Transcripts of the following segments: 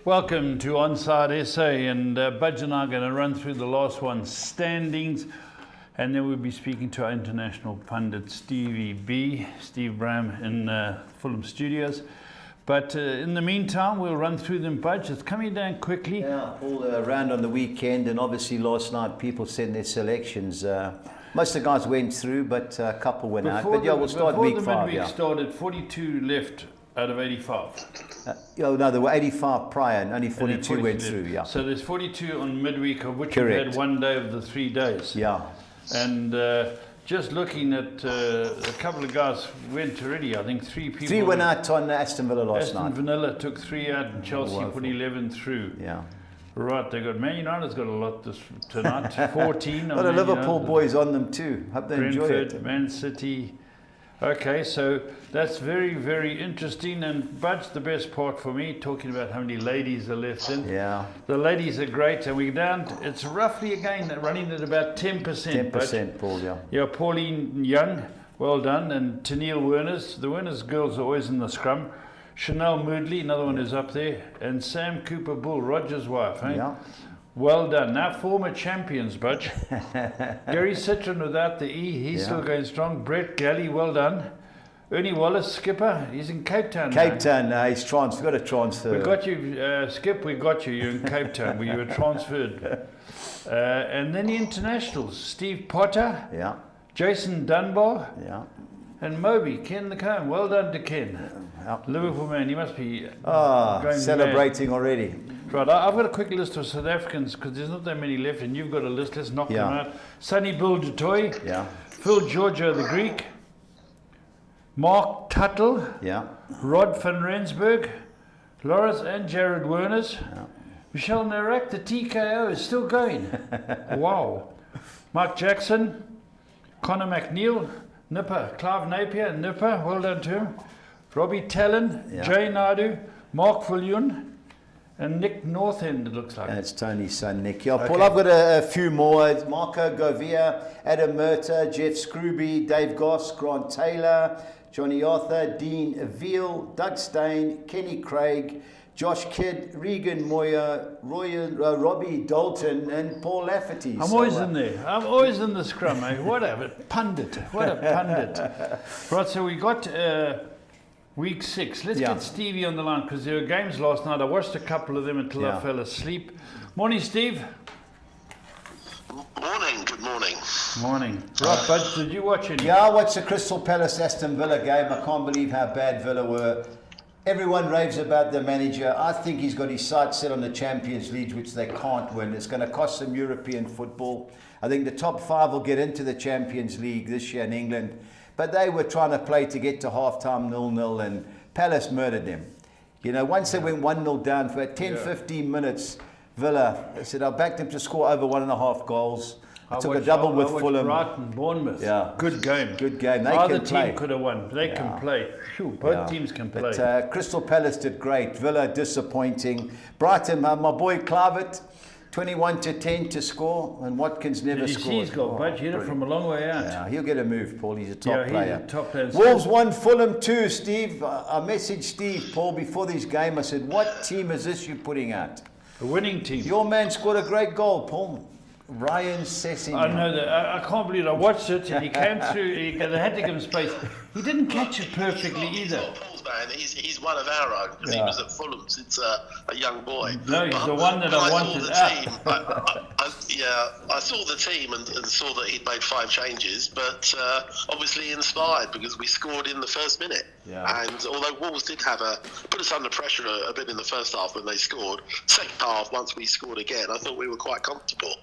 Welcome to Onside SA, and Budge and I are going to run through the last one's standings, and then we'll be speaking to our international pundit Steve Bram in Fulham Studios. But in the meantime, we'll run through them, Budge. It's coming down quickly. Yeah, all around on the weekend, and obviously last night people sent their selections. Most of the guys went through, but a couple went out. But yeah, we'll start week 5. Before the midweek started, 42 left out of 85. No, there were 85 prior, and only 42 went through. Yeah. So there's 42 on midweek, of which we had 1 day of the 3 days. Yeah. And just looking at a couple of guys went already. I think 3 people. 3 went out on Aston Villa last night. Aston Villa took 3 out, and Chelsea put 11 through. Yeah. Right, they got Man United's got a lot tonight. 14. A lot of Liverpool boys on them too. Hope they enjoy it. Man City. Okay, so that's very, very interesting. And Budge, the best part for me, talking about how many ladies are left in. Yeah. The ladies are great, and we're down. It's roughly again running at about 10%. 10%, Paul. Yeah. Yeah, Pauline Young, well done, and Tennille Werners. The Werners girls are always in the scrum. Chanel Moodley, another one is up there, and Sam Cooper Bull, Roger's wife. Eh? Yeah. Well done. Now former champions, Budge. Gary Citron without the E, he's still going strong. Brett Galley, well done. Ernie Wallace, skipper, he's in Cape Town. Cape Town, he's got a transfer. We got you, Skip, we got you. You're in Cape Town, where you were transferred. And then the internationals, Steve Potter, Jason Dunbar, and Moby, Ken the Comb. Well done to Ken. Liverpool man, he must be going celebrating mad. Already. Right, I've got a quick list of South Africans because there's not that many left, and you've got a list. Let's knock them out. Sonny Bill du Toit, Phil Giorgio the Greek, Mark Tuttle, Rod van Rensburg, Loris and Jared Werners, Michelle Narak, the TKO is still going. Wow. Mark Jackson, Connor McNeil, Nipper, Clive Napier, Nipper, well done to him. Robbie Talon, Jay Naidu, Mark Viljoen, and Nick Northend, it looks like. And it's Tony's son, Nick. Yeah, Paul, I've got a few more. It's Marco Govia, Adam Murta, Jeff Scrooby, Dave Goss, Grant Taylor, Johnny Arthur, Dean Veal, Doug Stain, Kenny Craig, Josh Kidd, Regan Moyer, Robbie Dalton, and Paul Lafferty. I'm always in there. I'm always in the scrum, eh? What a pundit. What a pundit. Right, so we got week 6. Let's get Stevie on the line, because there were games last night. I watched a couple of them until I fell asleep. Morning, Steve. Morning, good morning. Morning. Right, Bud, did you watch any? Yeah, I watched the Crystal Palace Aston Villa game. I can't believe how bad Villa were. Everyone raves about the manager. I think he's got his sights set on the Champions League, which they can't win. It's going to cost them European football. I think the top 5 will get into the Champions League this year in England. But they were trying to play to get to half-time 0-0, and Palace murdered them. You know, once they went 1-0 down for 10-15 minutes, Villa, I said, I backed them to score over 1.5 goals. I took a double with Fulham. Brighton, Bournemouth. Yeah. Good game. Good game. They Either can play. team could have won. They can play. Both teams can play. But Crystal Palace did great. Villa disappointing. Brighton, my boy Clavett, 21-10 to score, and Watkins never scored. He's got Budge hit it from a long way out. Yeah, he'll get a move, Paul. He's a top player. He's a top player. Wolves won, Fulham 2, Steve. I messaged Steve, Paul, before this game. I said, what team is this you're putting out? A winning team. Your man scored a great goal, Paul. Ryan Sessegnon. I know that. I can't believe it. I watched it, and he came through. They had to give him space. He didn't catch it perfectly either. Man, he's one of our own, because he was at Fulham since a young boy. No, he's the one that I wanted out. I saw the team and saw that he'd made 5 changes, but obviously inspired because we scored in the first minute. Yeah. And although Wolves did put us under pressure a bit in the first half when they scored, second half, once we scored again, I thought we were quite comfortable.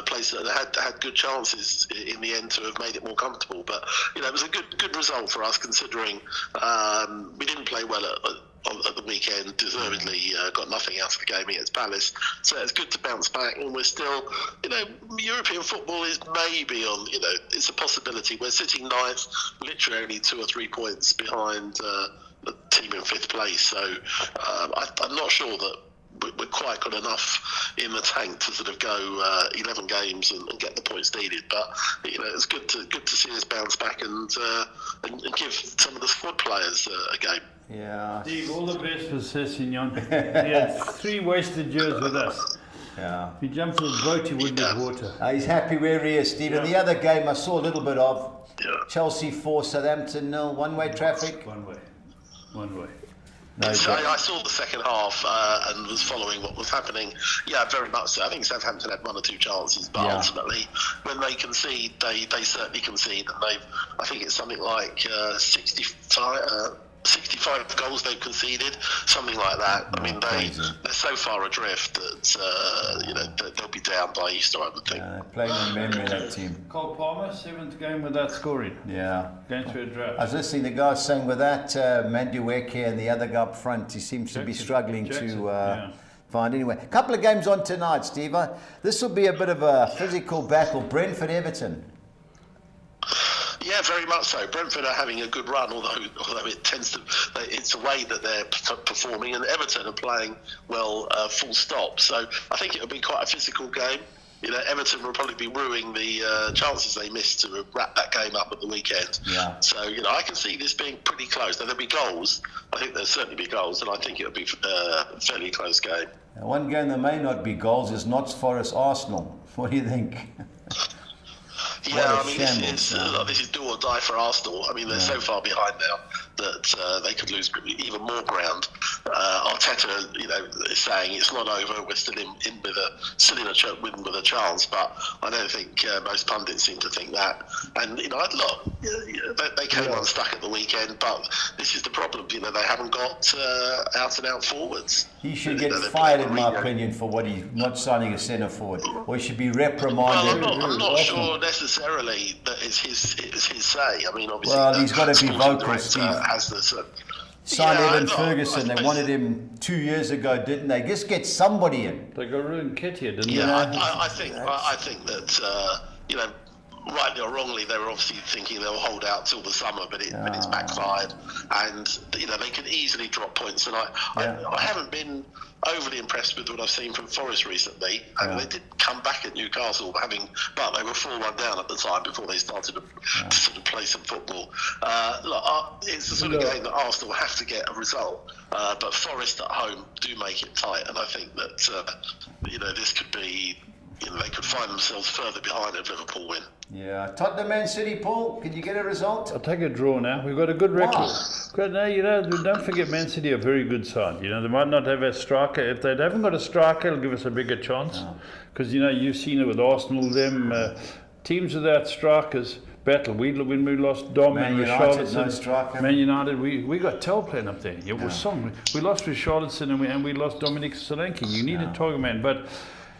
Place that had good chances in the end to have made it more comfortable. But it was a good result for us, considering we didn't play well at the weekend. Deservedly got nothing out of the game against Palace. So it's good to bounce back, and we're still, European football is maybe on, it's a possibility. We're sitting 9th, literally only 2 or 3 points behind the team in 5th place. So I'm not sure that we're quite good enough in the tank to sort of go 11 games and get the points needed. But it's good to see us bounce back and give some of the squad players a game. Yeah. Steve, all the best for Sessignon. He had 3 wasted years with us. Yeah. If he jumped in the boat, he wouldn't have water. He's happy where he is, Steve. And the other game I saw a little bit of. Yeah. Chelsea 4, Southampton 0, one-way traffic. One way. No, I saw the second half and was following what was happening. Yeah, very much so. I think Southampton had 1 or 2 chances, but ultimately, when they concede, they certainly concede. And I think it's something like 65 goals they've conceded, something like that. I mean, they're so far adrift that they'll be down by Easter, I would think. Playing in memory, that team. Cole Palmer, 7th game without scoring. Yeah. Going through a drought. I was listening to the guys saying with that Mandueke and the other guy up front, he seems to be struggling to find. Anyway, a couple of games on tonight, Steve. This will be a bit of a physical battle. Brentford-Everton. Yeah, very much so. Brentford are having a good run, although it's a way that they're performing, and Everton are playing well, full stop. So I think it'll be quite a physical game. Everton will probably be ruining the chances they missed to wrap that game up at the weekend. Yeah. So I can see this being pretty close. Now, there'll be goals. I think there'll certainly be goals, and I think it'll be a fairly close game. Now, one game there may not be goals is Notts Forest Arsenal. What do you think? Yeah, I mean, this is do or die for Arsenal. I mean, they're so far behind now that they could lose even more ground. Arteta, is saying it's not over. We're still in with a chance, but I don't think most pundits seem to think that. And they came unstuck at the weekend, but this is the problem. They haven't got out and out forwards. He should get fired, in my opinion, for what he's not signing a centre forward, or he should be reprimanded. Well, I'm not sure necessarily that it's his say. I mean, obviously, he's got to be vocal, Steve. Signed Evan Ferguson. They wanted him 2 years ago, didn't they? Just get somebody in. They got Ruben Ketia, didn't they? Yeah, I think that rightly or wrongly, they were obviously thinking they'll hold out till the summer, but it's backfired, and they can easily drop points. And I haven't been overly impressed with what I've seen from Forest recently. And they did come back at Newcastle, but they were 4-1 down at the time before they started to sort of play some football. It's the sort of game that Arsenal have to get a result, but Forest at home do make it tight, and I think that this could be. They could find themselves further behind if Liverpool win. Yeah. Tottenham Man City, Paul, can you get a result? I'll take a draw now. We've got a good record. No, don't forget Man City are a very good side. They might not have a striker. If they haven't got a striker, it'll give us a bigger chance. Because, you've seen it with Arsenal, teams without strikers battle. When we lost Dom and Richarlison, no striker. Man United, we got Tel playing up there. It was something. We lost Richarlison and we lost Dominic Solanke. You need a target man, but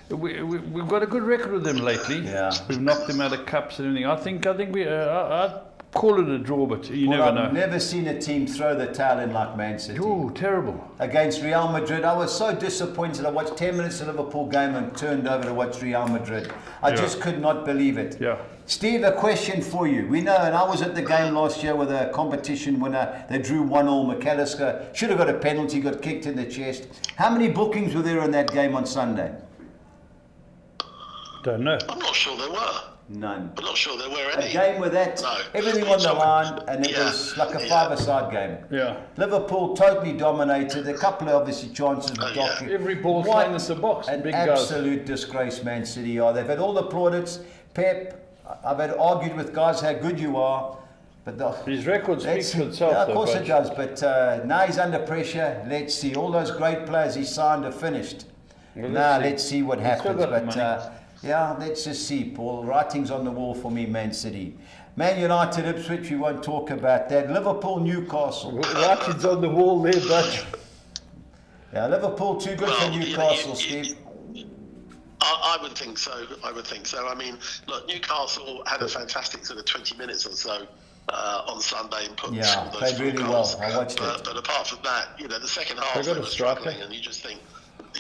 we've got a good record with them lately. Yeah. We've knocked them out of cups and everything. I think we. I'd call it a draw, but you never know. I've never seen a team throw the towel in like Man City. Oh, terrible. Against Real Madrid, I was so disappointed. I watched 10 minutes of Liverpool game and turned over to watch Real Madrid. I just could not believe it. Yeah. Steve, a question for you. We know, and I was at the game last year with a competition winner. They drew 1-1. McAllister should have got a penalty, got kicked in the chest. How many bookings were there in that game on Sunday? Don't know. I'm not sure there were. None. I'm not sure there were any. A game with that, everything on the line, and it was like a five-a-side game. Yeah. Liverpool totally dominated. A couple of obviously chances. Every ball flying into the box. An absolute disgrace, Man City are. They've had all the plaudits. Pep, I've had argued with guys how good you are. But his record speaks for itself. Yeah, of course it does. But now he's under pressure. Let's see. All those great players he signed are finished. Let's see what happens. But yeah, let's just see, Paul. Writing's on the wall for me, Man City. Man United, Ipswich, we won't talk about that. Liverpool, Newcastle. Writing's on the wall there, Dutch. Yeah, Liverpool too good for Newcastle, Steve. I would think so. I mean, look, Newcastle had a fantastic sort of 20 minutes or so on Sunday and put all those played really goals. well. I watched it. But apart from that, the second half they were struggling, and you just think,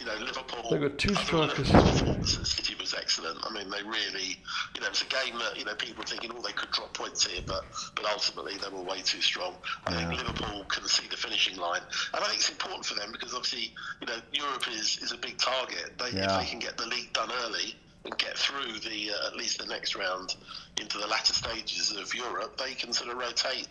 Liverpool. They got two strikers. City was was excellent. I mean, they really, it was a game that, people were thinking, they could drop points here, but ultimately they were way too strong. I think Liverpool can see the finishing line. And I think it's important for them because obviously, Europe is a big target. If they can get the league done early and get through at least the next round into the latter stages of Europe, they can sort of rotate.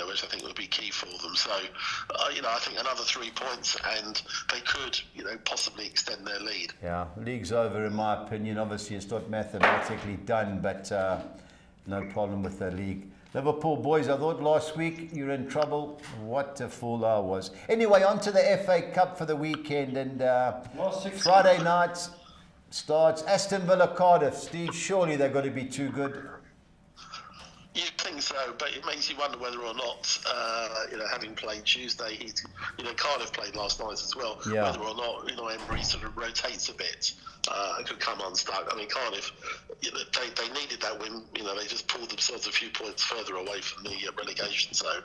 Which I think would be key for them. So, I think another 3 points and they could, possibly extend their lead. Yeah, league's over in my opinion. Obviously, it's not mathematically done, but no problem with the league. Liverpool boys, I thought last week you were in trouble. What a fool I was. Anyway, on to the FA Cup for the weekend, and Friday night starts Aston Villa Cardiff. Steve, surely they've got to be too good. You'd think so, but it makes you wonder whether or not, having played Tuesday, Cardiff played last night as well, whether or not, Emery sort of rotates a bit and could come unstuck. I mean, Cardiff, they needed that win. They just pulled themselves a few points further away from the relegation zone.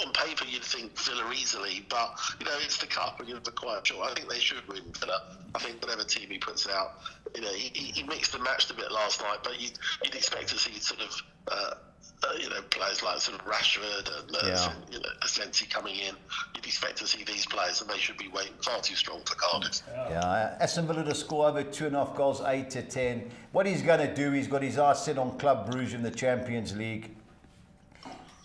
On paper, you'd think Villa easily, but, it's the Cup and you're quite sure. I think they should win Villa. I think whatever team he puts out, he mixed and matched a bit last night, but you'd expect to see sort of players like sort of Rashford and Asensio coming in. You'd expect to see these players, and they should be waiting far too strong for Cardiff. Aston Villa to score over 2.5 goals, 8-10. What he's going to do, he's got his eyes set on Club Brugge in the Champions League.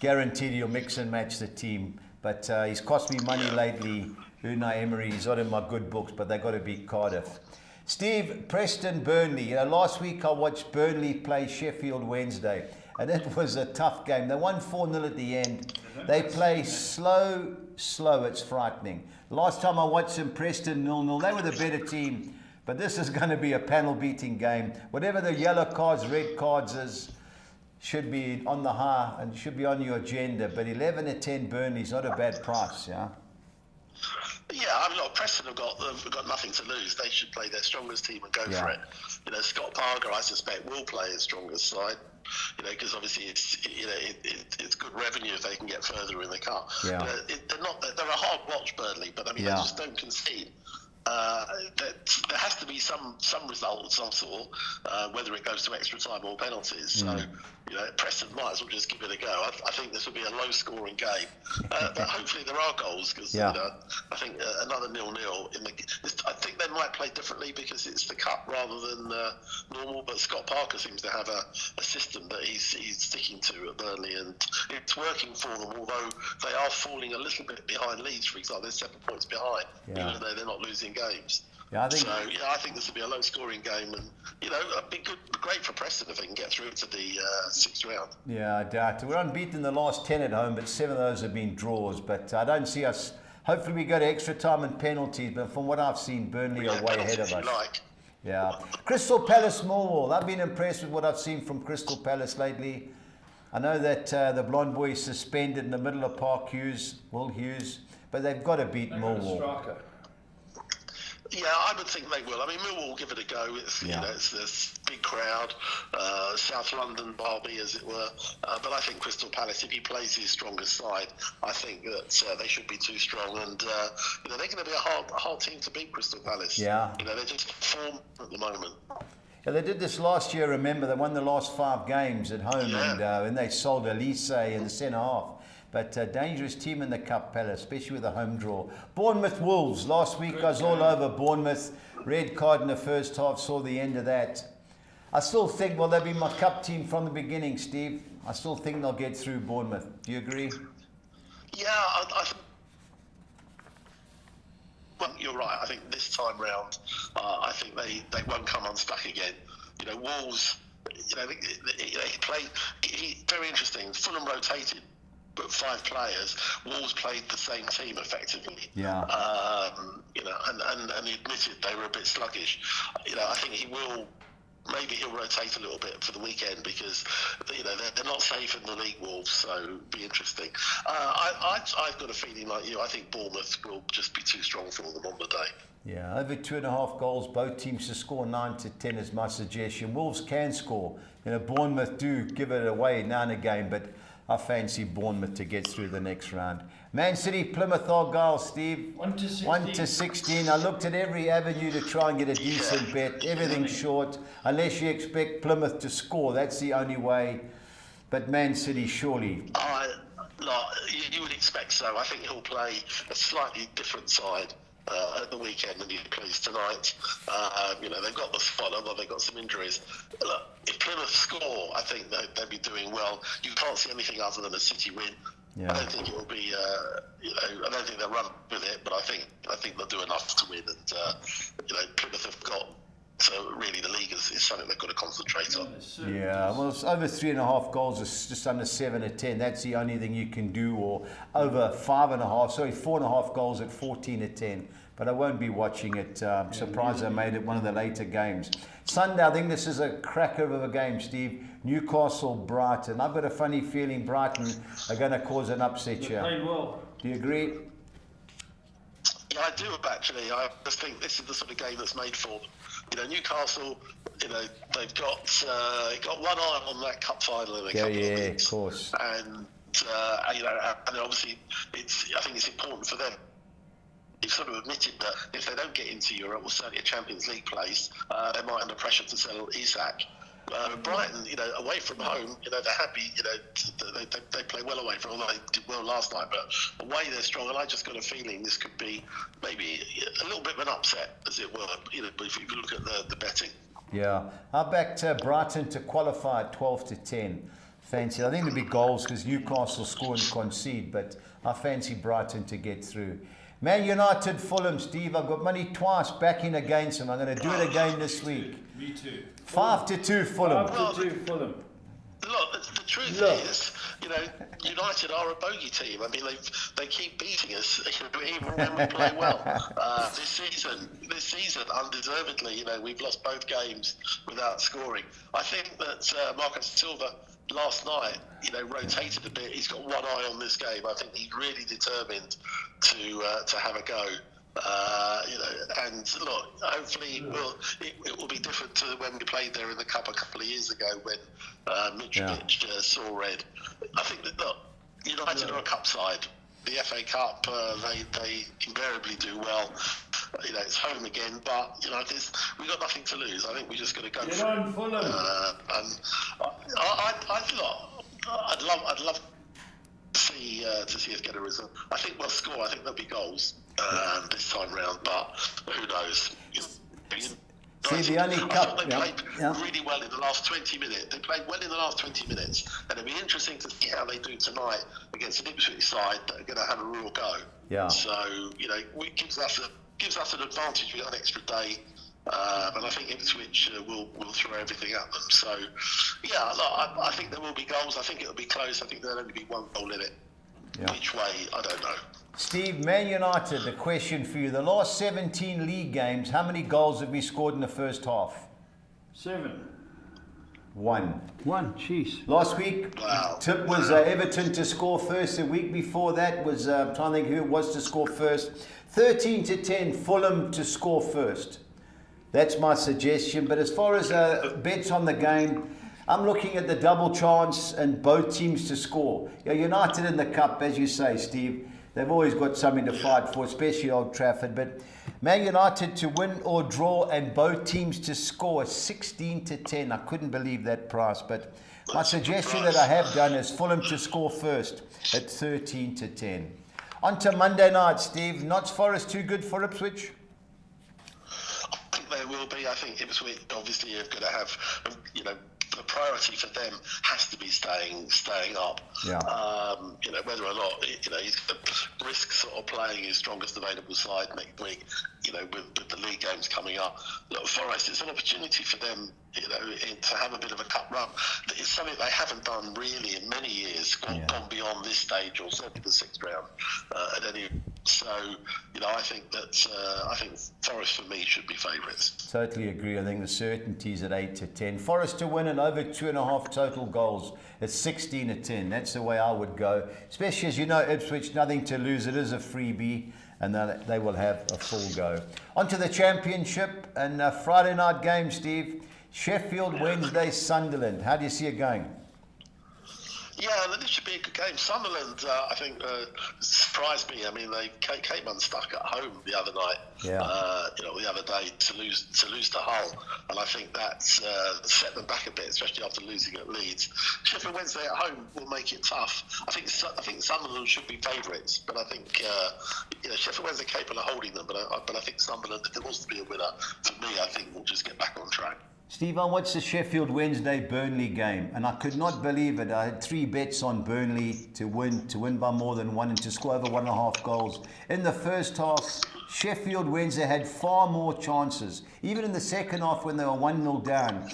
Guaranteed he'll mix and match the team, but he's cost me money lately. Unai Emery, he's not in my good books, but they've got to beat Cardiff. Steve, Preston, Burnley. Last week I watched Burnley play Sheffield Wednesday, and it was a tough game. They won 4-0 at the end. They play slow. It's frightening. Last time I watched them, Preston 0-0. They were the better team, but this is going to be a panel-beating game. Whatever the yellow cards, red cards is, should be on the high and should be on your agenda. But 11-10 Burnley's not a bad price, yeah? Yeah, I mean, look, Preston have got nothing to lose. They should play their strongest team and go for it. Scott Parker, I suspect, will play his strongest side. Because obviously it's good revenue if they can get further in the cup. They're a hard watch, Burnley, but I mean they just don't concede. There has to be some result of some sort, whether it goes to extra time or penalties. So, Preston might as well just give it a go. I think this will be a low-scoring game, but hopefully there are goals because I think another 0-0 in the. I think they might play differently because it's the cup rather than normal. But Scott Parker seems to have a system that he's sticking to at Burnley, and it's working for them. Although they are falling a little bit behind Leeds, for example, they're 7 points behind, even though they're not losing games. I think this will be a low-scoring game, and it'd be great for Preston if they can get through to the sixth round. Yeah, I doubt it. We're unbeaten the last 10 at home, but 7 of those have been draws. But I don't see us. Hopefully, we go to extra time and penalties. But from what I've seen, Burnley are way ahead of us. Crystal Palace, Millwall. I've been impressed with what I've seen from Crystal Palace lately. I know that the blonde boy is suspended in the middle of Will Hughes, but they've got to beat Millwall. Yeah, I would think they will. I mean, Millwall will give it a go. It's it's this big crowd, South London derby, as it were. But I think Crystal Palace, if he plays his strongest side, I think that they should be too strong, and they're going to be a hard team to beat. Crystal Palace. They're just form at the moment. Yeah, they did this last year. Remember, they won the last 5 games at home, and they sold Elise in the centre half. But a dangerous team in the Cup, Palace, especially with a home draw. Bournemouth Wolves. Last week I was all over Bournemouth. Red card in the first half, saw the end of that. I still think, they'll be my Cup team from the beginning, Steve. I still think they'll get through Bournemouth. Do you agree? Yeah, well, you're right. I think this time round, I think they won't come unstuck again. Wolves, he played, very interesting. Fulham rotated. But 5 players, Wolves played the same team effectively. And he admitted they were a bit sluggish. I think maybe he'll rotate a little bit for the weekend because they're not safe in the league, Wolves. So it'll be interesting. I've got a feeling like you. I think Bournemouth will just be too strong for them on the day. Yeah, over 2.5 goals. Both teams to score 9-10 is my suggestion. Wolves can score. Bournemouth do give it away now and again, but I fancy Bournemouth to get through the next round. Man City, Plymouth Argyle, Steve. 1-16. I looked at every avenue to try and get a decent bet. Everything's short. Unless you expect Plymouth to score. That's the only way. But Man City, surely. You would expect so. I think he'll play a slightly different side at the weekend than he plays tonight. They've got the spot, although they've got some injuries. Look, if Plymouth score, I think they'll be doing well. You can't see anything other than a City win. Yeah. I don't think it will be. I don't think they'll run with it, but I think they'll do enough to win. And Plymouth have got. So really, the league is something they've got to concentrate on. Yeah, well, it's over 3.5 goals. It's just under 7 at 10. That's the only thing you can do. Or over 4.5 goals at 14 at 10. But I won't be watching it. Surprised I made it one of the later games. Sunday, I think this is a cracker of a game, Steve. Newcastle, Brighton. I've got a funny feeling Brighton are going to cause an upset here. Played well. Do you agree? Yeah, I do actually. I just think this is the sort of game that's made for them. Newcastle, they've got one eye on that cup final in a couple of weeks. Of course. And obviously, I think it's important for them. They've sort of admitted that if they don't get into Europe, or certainly a Champions League place, they might under pressure to sell Isak. Brighton, away from home, they're happy. They play well away from home. They did well last night, but away they're strong. And I just got a feeling this could be maybe a little bit of an upset, as it were. If you look at the betting. Yeah, I backed Brighton to qualify at 12-10. Fancy. I think there'll be goals because Newcastle score and concede, but I fancy Brighton to get through. Man United, Fulham, Steve. I've got money twice backing against them. I'm going to do it again this week. Me too. 5-2 Fulham. 5-2 Fulham. Look, the truth is, United are a bogey team. I mean, they keep beating us, even when we play well. This season, undeservedly, we've lost both games without scoring. I think that Marcus Silva last night, rotated a bit. He's got one eye on this game. I think he's really determined to have a go. And look, hopefully it will be different to when we played there in the cup a couple of years ago when Mitrovic saw red. I think that United are a cup side. The FA Cup, they invariably do well. It's home again, but we've got nothing to lose. I think we just got to go for it. On Fulham. And I'd love to see us get a result. I think we'll score. I think there'll be goals this time round, but who knows? See, the only cup. They played really well in the last 20 minutes. They played well in the last 20 minutes, and it'll be interesting to see how they do tonight against an Ipswich side that are going to have a real go. Yeah. So it gives us an advantage. We've got an extra day, and I think Ipswich will throw everything at them. So I think there will be goals. I think it'll be close. I think there'll only be one goal in it. Yeah. Which way, I don't know. Steve, Man United, the question for you. The last 17 league games, how many goals have we scored in the first half? 7. 1. Jeez. Last week, tip was Everton to score first. The week before that was, I'm trying to think who it was to score first. 13-10, Fulham to score first. That's my suggestion. But as far as bets on the game, I'm looking at the double chance and both teams to score. United in the cup, as you say, Steve, they've always got something to fight for, especially Old Trafford. But Man United to win or draw and both teams to score 16-10. I couldn't believe that price. But my suggestion that I have done is Fulham to score first at 13-10. On to Monday night, Steve. Notts Forest too good for Ipswich? I think they will be. I think Ipswich obviously are going to have, the priority for them has to be staying up. Yeah. Whether or not he's going to risk sort of playing his strongest available side next week. With the league games coming up, look, Forest, it's an opportunity for them. To have a bit of a cup run. It's something they haven't done really in many years. Gone beyond this stage, or certainly the 6th round at any. So I think Forest for me should be favourites. Totally agree. I think the certainty's at 8-10. Forest to win and over 2.5 total goals at 16-10. That's the way I would go. Especially as Ipswich, nothing to lose. It is a freebie, and they will have a full go. On to the Championship and Friday night game, Steve. Sheffield Wednesday, Sunderland. How do you see it going? Yeah, this should be a good game. Sunderland, I think, surprised me. I mean, they came unstuck at home the other night. Yeah. The other day to lose to Hull, and I think that's set them back a bit, especially after losing at Leeds. Sheffield Wednesday at home will make it tough. I think Sunderland should be favourites, but I think Sheffield Wednesday are capable of holding them. But I think Sunderland, if there was to be a winner, for me, I think will just get back on track. Steve, I watched the Sheffield Wednesday Burnley game, and I could not believe it. I had 3 bets on Burnley to win by more than 1 and to score over 1.5 goals. In the first half, Sheffield Wednesday had far more chances. Even in the second half when they were 1-0 down.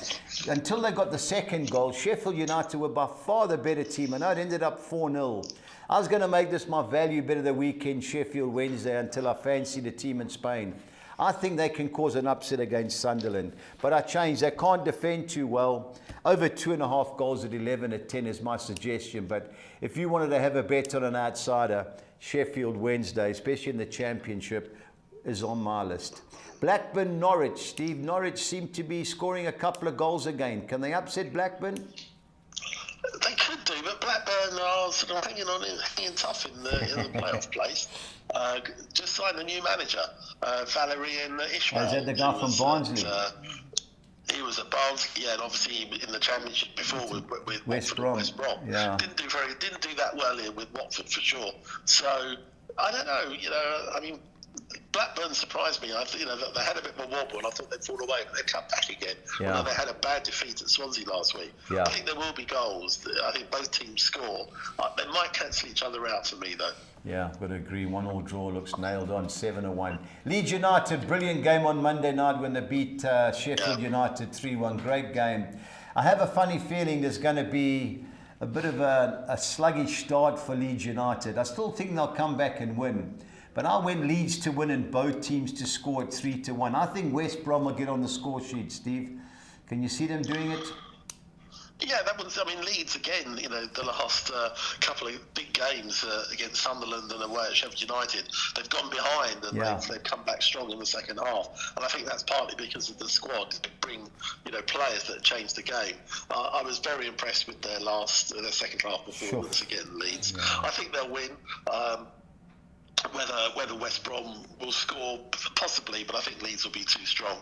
Until they got the second goal, Sheffield United were by far the better team, and it ended up 4-0. I was going to make this my value bet of the weekend, Sheffield Wednesday, until I fancied a team in Spain. I think they can cause an upset against Sunderland. But I changed. They can't defend too well. Over 2.5 goals at 11 at 10 is my suggestion. But if you wanted to have a bet on an outsider, Sheffield Wednesday, especially in the Championship, is on my list. Blackburn, Norwich. Steve, Norwich seem to be scoring a couple of goals again. Can they upset Blackburn? They could do, but Blackburn are sort of hanging tough in the playoff place. Just signed a new manager, Valerian Ishmael. Is that the guy from Barnsley? He was at Barnsley, yeah, and obviously in the Championship before with West Brom. Yeah. Didn't do that well here with Watford for sure. So I don't know. I mean, Blackburn surprised me. They had a bit of a wobble, and I thought they'd fall away, but they cut back again. Yeah. Although they had a bad defeat at Swansea last week. Yeah. I think there will be goals. I think both teams score. They might cancel each other out for me, though. Yeah, I've got to agree. 1-1 draw looks nailed on. 7-1. Leeds United, brilliant game on Monday night when they beat Sheffield United 3-1. Great game. I have a funny feeling there's going to be a bit of a sluggish start for Leeds United. I still think they'll come back and win. But I went Leeds to win and both teams to score at 3-1. I think West Brom will get on the score sheet, Steve. Can you see them doing it? Yeah, Leeds again, the last couple of big games against Sunderland and away at Sheffield United, they've gone behind and they've come back strong in the second half. And I think that's partly because of the squad to bring, players that change the game. I was very impressed with their second half performance against Leeds. Yeah. I think they'll win. Whether West Brom will score, possibly, but I think Leeds will be too strong.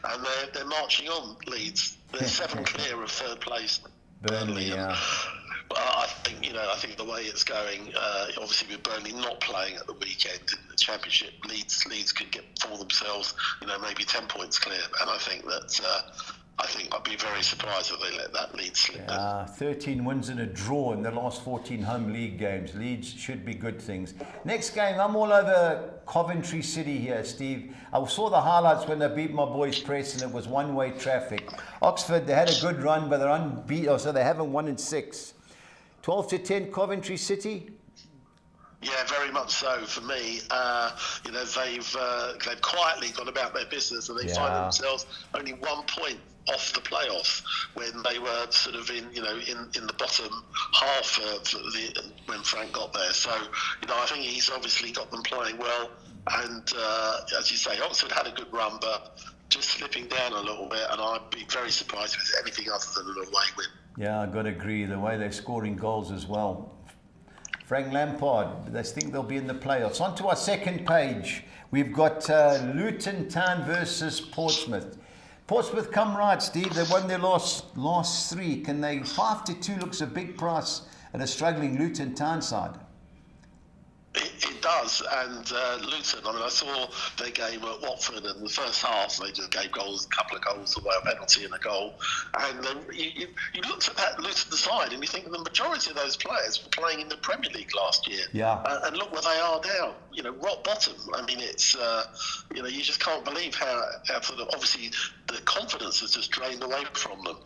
And they're marching on, Leeds. They're 7 clear of third place. Burnley, yeah. I think the way it's going, obviously with Burnley not playing at the weekend in the Championship, Leeds could get for themselves, maybe 10 points clear. And I think that I'd be very surprised if they let that Leeds slip. 13 wins and a draw in the last 14 home league games. Leeds should be good things. Next game, I'm all over Coventry City here, Steve. I saw the highlights when they beat my boys Preston. It was one-way traffic. Oxford, they had a good run, but they're unbeaten, so they haven't won in 6. 12-10 Coventry City. Yeah, very much so for me. They've quietly gone about their business, and they find themselves only 1 point off the playoffs when they were sort of in the bottom half when Frank got there. So I think he's obviously got them playing well, and as you say, Oxford had a good run, but just slipping down a little bit, and I'd be very surprised if it's anything other than an away win. Yeah, I've got to agree. The way they're scoring goals as well. Frank Lampard, they think they'll be in the playoffs. On to our second page. We've got Luton Town versus Portsmouth. Portsmouth come right, Steve. They won their last 3. Can they? 5-2 looks a big price at a struggling Luton Town side. It does, and Luton, I saw their game at Watford in the first half. They just gave a couple of goals away, a penalty and a goal. And you looked at that Luton side and you think the majority of those players were playing in the Premier League last year. Yeah. And look where they are now, rock bottom. It's, you just can't believe how obviously the confidence has just drained away from them.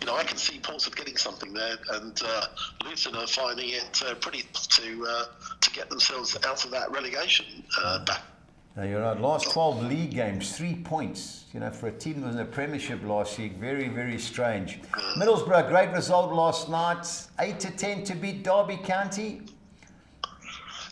I can see Portsmouth getting something there, and Luton are finding it pretty to get themselves out of that relegation back. Now you're right. Last 12 league games, 3 points. For a team that was in the Premiership last year, very, very strange. Middlesbrough, great result last night, 8-10 to beat Derby County.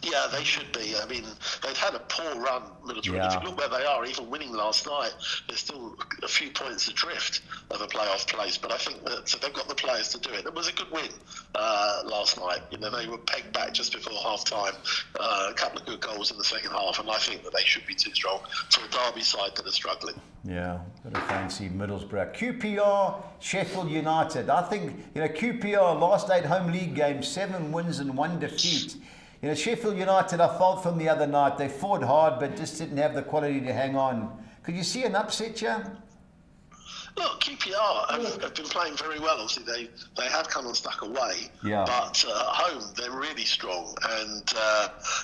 Yeah, they should be. I mean, they've had a poor run, Middlesbrough. Yeah. If you look where they are, even winning last night, they're still a few points adrift of a playoff place. But I think that they've got the players to do it. It was a good win last night. You know, they were pegged back just before half-time. A couple of good goals in the second half, and I think that they should be too strong for a Derby side that are struggling. Yeah, got a fancy Middlesbrough. QPR, Sheffield United. I think, QPR, last 8 home league games, 7 wins and 1 defeat. Sheffield United, I felt from the other night, they fought hard but just didn't have the quality to hang on. Could you see an upset here? Look, QPR have been playing very well. Obviously, they have come unstuck away, yeah. But at home they're really strong. And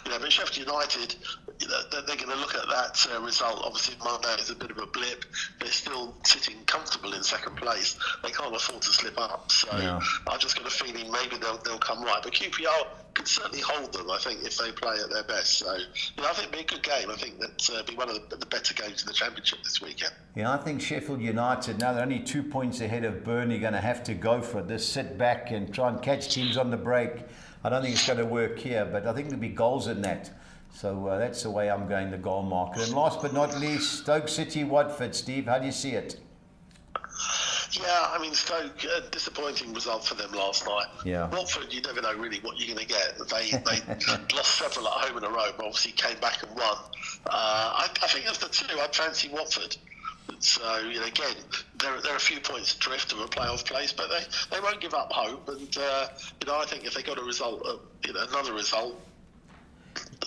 but Sheffield United, they're going to look at that result. Obviously, Monday is a bit of a blip. They're still sitting comfortable in second place. They can't afford to slip up. So I've just got a feeling maybe they'll come right. But QPR can certainly hold them, I think, if they play at their best. So I think it'll be a good game. I think that'll be one of the better games in the Championship this weekend. Yeah, I think Sheffield United, now they're only 2 points ahead of Burnley, going to have to go for it. Just sit back and try and catch teams on the break. I don't think it's going to work here, but I think there'll be goals in that. So that's the way I'm going, the goal market. And last but not least, Stoke City, Watford. Steve, how do you see it? Yeah, I mean, Stoke, disappointing result for them last night. Yeah. Watford, you never know really what you're going to get. They lost several at home in a row, but obviously came back and won. I think of the two, I'd fancy Watford. So, again, they're a few points adrift of a playoff place, but they won't give up hope. And, I think if they got a result, another result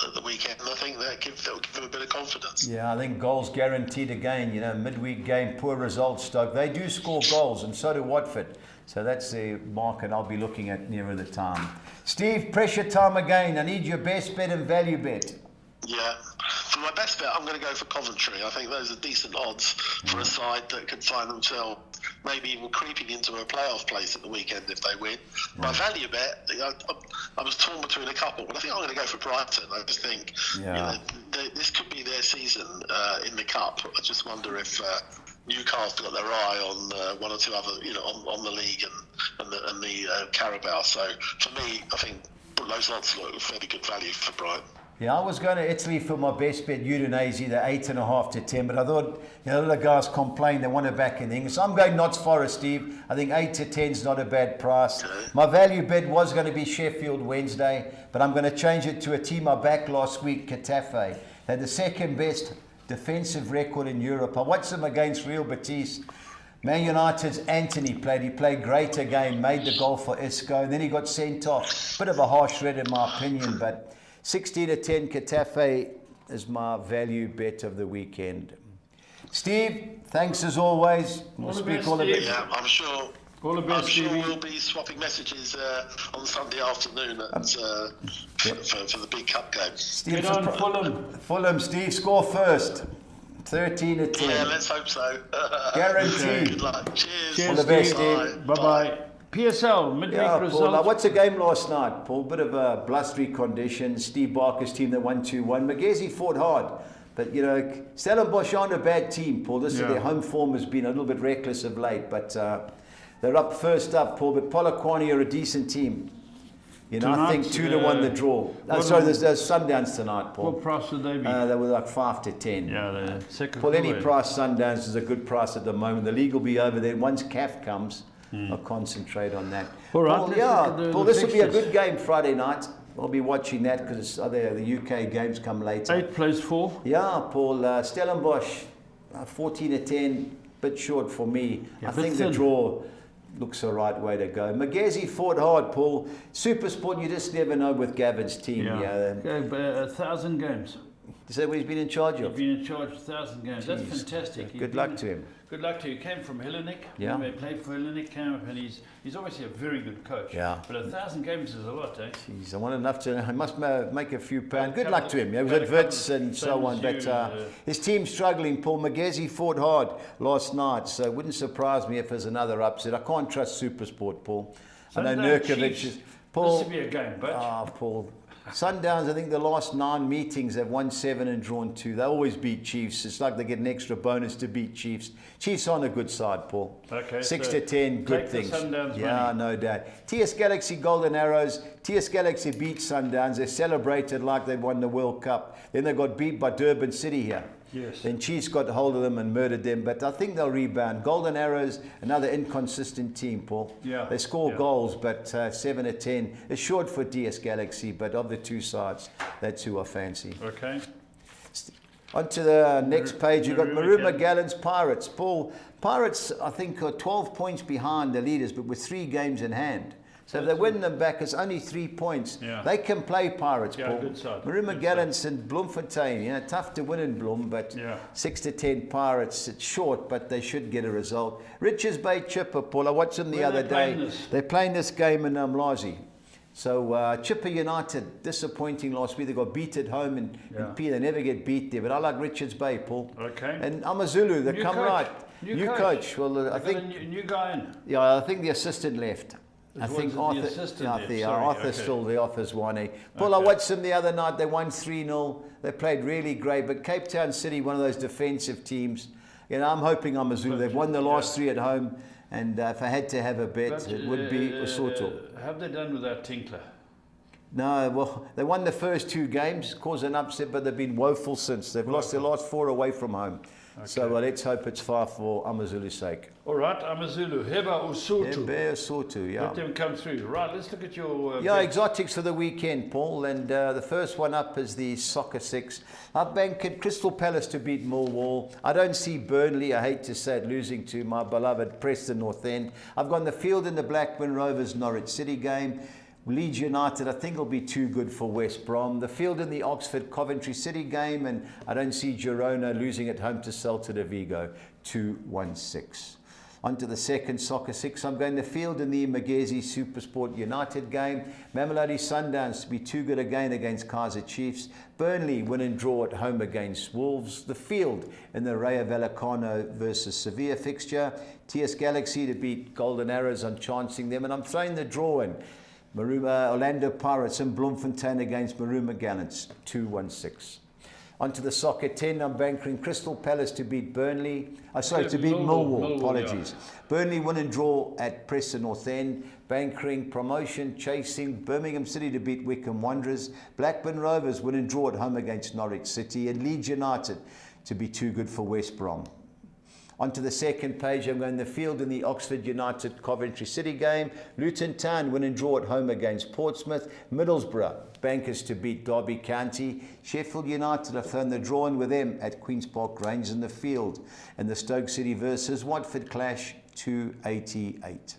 at the weekend, I think that'll give them a bit of confidence. Yeah, I think goals guaranteed again. Midweek game, poor results, Stoke. They do score goals, and so do Watford. So that's the market I'll be looking at nearer the time. Steve, pressure time again. I need your best bet and value bet. Yeah. For my best bet, I'm going to go for Coventry. I think those are decent odds for a side that could find themselves maybe even creeping into a playoff place at the weekend if they win. My value bet, I was torn between a couple, but I think I'm going to go for Brighton. I just think this could be their season in the Cup. I just wonder if Newcastle got their eye on one or two other, on the league and the Carabao. So for me, I think those odds look fairly good value for Brighton. Yeah, I was going to Italy for my best bet, Udinese, the 8.5 to 10, but I thought, the guys complain, they want it back in England. So I'm going Notts Forest, Steve. I think 8 to 10 is not a bad price. My value bet was going to be Sheffield Wednesday, but I'm going to change it to a team I backed last week, Getafe. They had the second best defensive record in Europe. I watched them against Real Betis. Man United's Anthony played. He played great again, made the goal for Isco, and then he got sent off. Bit of a harsh red in my opinion, but 16 to 10 Getafe is my value bet of the weekend. Steve, thanks as always. We'll speak all the best. Yeah, I'm sure. All the best, I'm sure Stevie. we'll be swapping messages on Sunday afternoon for the big cup game. Steve, Get on Fulham. Fulham, Steve, score first. 13 to 10. Yeah, let's hope so. Guaranteed. Good luck. Cheers. All the best, Steve. Bye-bye. PSL, midweek results. Paul, what's the game last night, Paul? Bit of a blustery condition. Steve Barker's team that won 2-1. Magesi fought hard. But, Stellenbosch aren't a bad team, Paul. Their home form has been a little bit reckless of late. But they're up first up, Paul. But Polokwane are a decent team. I think 2-1 the draw. There's Sundowns tonight, Paul. What price would they be? They were like 5 to 10. Yeah, the second. Paul, any price Sundowns is a good price at the moment. The league will be over there. Once CAF comes, I'll concentrate on that. All right, Paul, this will be a good game Friday night. I'll be watching that because the UK games come later. 8 plays 4. Yeah, Paul. Stellenbosch, 14 to 10, bit short for me. Yeah, I think the draw looks the right way to go. Magesi fought hard, Paul. Super Sport, you just never know with Gavin's team. Yeah, 1,000 games. Is that what he's been in charge of? He's been in charge of 1,000 games. That's fantastic. Good luck to him. Good luck to you. He came from Hellenic. Yeah. He played for Hellenic, came up, and he's obviously a very good coach. Yeah. But 1,000 games is a lot, eh? Jeez, I want enough to. I must make a few pounds. Good luck to him. He was at Wits and so on. But his team's struggling. Paul Magesi fought hard last night, so it wouldn't surprise me if there's another upset. I can't trust Supersport, Paul. I know Nurkovic is. Paul, this would be a game, but. Paul. Sundowns, I think the last 9 meetings they've won 7 and drawn 2. They always beat Chiefs. It's like they get an extra bonus to beat Chiefs. Chiefs on a good side, Paul. Okay. 6 to 10, good things. Yeah, no doubt. TS Galaxy Golden Arrows. TS Galaxy beat Sundowns. They celebrated like they won the World Cup. Then they got beat by Durban City here. Yes. Then Chiefs got hold of them and murdered them, but I think they'll rebound. Golden Arrows, another inconsistent team, Paul. Yeah. They score goals, but 7 to 10 is short for DS Galaxy, but of the two sides, that's who I fancy. Okay. On to the next page, you've got Maruma Maruma Gallants Pirates. Paul, Pirates, I think, are 12 points behind the leaders, but with 3 games in hand. So if they win them back, it's only 3 points. Yeah. They can play Pirates, Yeah, Paul. good side. Maruma Good Gallants and Bloemfontein, tough to win in Bloem, but 6 to 10 Pirates. It's short, but they should get a result. Richards Bay Chipper, Paul. I watched them the other day. They're playing this game in Mlazi. So Chipper United, disappointing last week. They got beat at home in P. They never get beat there. But I like Richards Bay, Paul. Okay. And Amazulu, they come right. New coach. Well, I think a new guy in. Yeah, I think the assistant left. I think Arthur's still the office one. Paul, I watched them the other night. They won 3-0. They played really great. But Cape Town City, one of those defensive teams. I'm hoping Amazulu. They've won the last 3 at home. And if I had to have a bet, it would be Lesotho. Have they done without Tinkler? No, well, they won the first 2 games, caused an upset, but they've been woeful since. They've lost their last 4 away from home. Okay. So let's hope it's far for Amazulu's sake. All right, Amazulu, Heba Usotu. Heba Usotu, yeah. Let them come through. Right, let's look at your... exotics for the weekend, Paul. And the first one up is the Soccer 6. I've banked Crystal Palace to beat Millwall. I don't see Burnley, I hate to say it, losing to my beloved Preston North End. I've gone the field in the Blackburn Rovers Norwich City game. Leeds United, I think, will be too good for West Brom. The field in the Oxford Coventry City game, and I don't see Girona losing at home to Celta de Vigo, 2-1-6. On to the second Soccer 6. I'm going the field in the Magezi Supersport United game. Mamelodi Sundowns to be too good again against Kaizer Chiefs. Burnley win and draw at home against Wolves. The field in the Rayo Vallecano versus Sevilla fixture. TS Galaxy to beat Golden Arrows. I'm chancing them, and I'm throwing the draw in. Orlando Pirates and Bloemfontein against Maruma Gallants, 2-1-6. On to the Soccer 10, I'm banking Crystal Palace to beat Burnley. To beat Millwall, apologies. Yeah. Burnley win and draw at Preston North End. Bankering, promotion, chasing, Birmingham City to beat Wickham Wanderers. Blackburn Rovers win and draw at home against Norwich City. And Leeds United to be too good for West Brom. Onto the second page, I'm going the field in the Oxford United Coventry City game. Luton Town win and draw at home against Portsmouth. Middlesbrough, bankers to beat Derby County. Sheffield United have thrown the draw in with them at Queen's Park Grange in the field. And the Stoke City versus Watford clash, 288.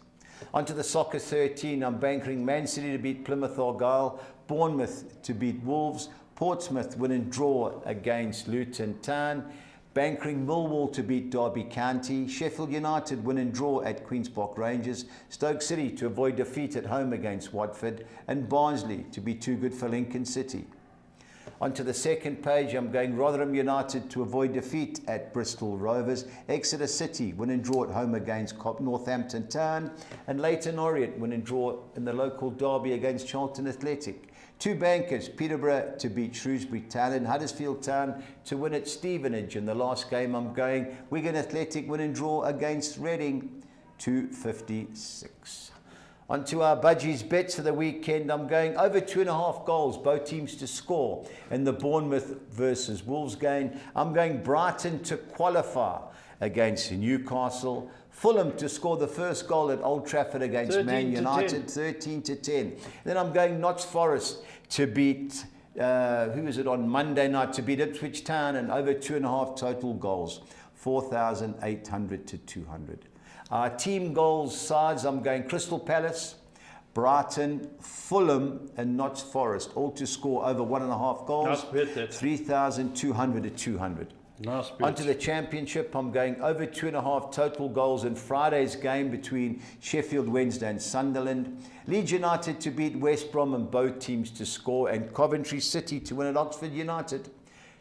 Onto the Soccer 13, I'm bankering Man City to beat Plymouth Argyle. Bournemouth to beat Wolves. Portsmouth win and draw against Luton Town. Bankering Millwall to beat Derby County. Sheffield United win and draw at Queen's Park Rangers. Stoke City to avoid defeat at home against Watford. And Barnsley to be too good for Lincoln City. Onto the second page, I'm going Rotherham United to avoid defeat at Bristol Rovers. Exeter City win and draw at home against Northampton Town. And Leyton Orient win and draw in the local derby against Charlton Athletic. 2 bankers, Peterborough to beat Shrewsbury Town and Huddersfield Town to win at Stevenage. In the last game, I'm going Wigan Athletic win and draw against Reading, 256. On to our budgies bets for the weekend. I'm going over 2.5 goals, both teams to score in the Bournemouth versus Wolves game. I'm going Brighton to qualify against Newcastle. Fulham to score the first goal at Old Trafford against Man United, 13-10. Then I'm going Notts Forest to beat, who is it on Monday night, to beat Ipswich Town, and over 2.5 total goals, 4,800 to 200. Team goals sides, I'm going Crystal Palace, Brighton, Fulham and Notts Forest, all to score over 1.5 goals, 3,200 to 200. Nice. Onto the championship, I'm going over 2.5 total goals in Friday's game between Sheffield Wednesday and Sunderland. Leeds United to beat West Brom and both teams to score, and Coventry City to win at Oxford United,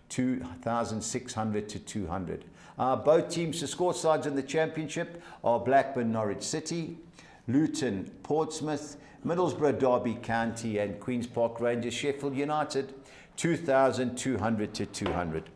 2,600 to 200. Both teams to score sides in the championship are Blackburn Norwich City, Luton, Portsmouth, Middlesbrough, Derby County, and Queen's Park Rangers, Sheffield United, 2,200 to 200.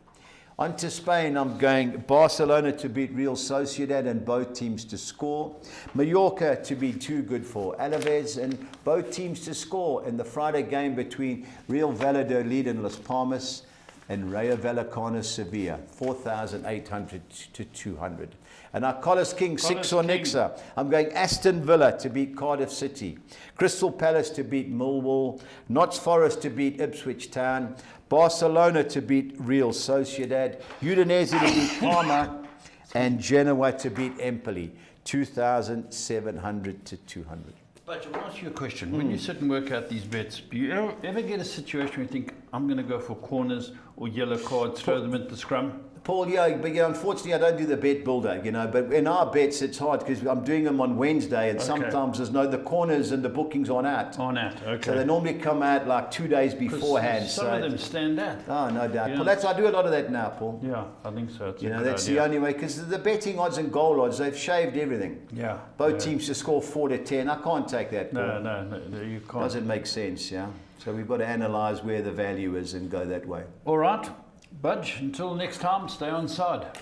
On to Spain, I'm going Barcelona to beat Real Sociedad and both teams to score. Mallorca to be too good for Alaves and both teams to score in the Friday game between Real Valladolid and Las Palmas and Rayo Vallecano Sevilla, 4,800 to 200. And our Collis King, six or Nixa. I'm going Aston Villa to beat Cardiff City, Crystal Palace to beat Millwall, Notts Forest to beat Ipswich Town, Barcelona to beat Real Sociedad, Udinese to beat Parma, and Genoa to beat Empoli, 2,700 to 200. But I want to ask you a question. When you sit and work out these bets, do you ever get a situation where you think, I'm going to go for corners or yellow cards, throw them into the scrum? Paul, yeah, but unfortunately I don't do the bet builder, but in our bets it's hard because I'm doing them on Wednesday and sometimes the corners and the bookings aren't out. Okay. So they normally come out like 2 days beforehand. Some of them stand out. Oh, no doubt. Well, I do a lot of that now, Paul. Yeah, I think so. That's the only way, because the betting odds and goal odds, they've shaved everything. Yeah. Both teams to score 4 to 10. I can't take that, Paul. No, you can't. Doesn't make sense, yeah. So we've got to analyse where the value is and go that way. All right. Budge, until next time, stay on side.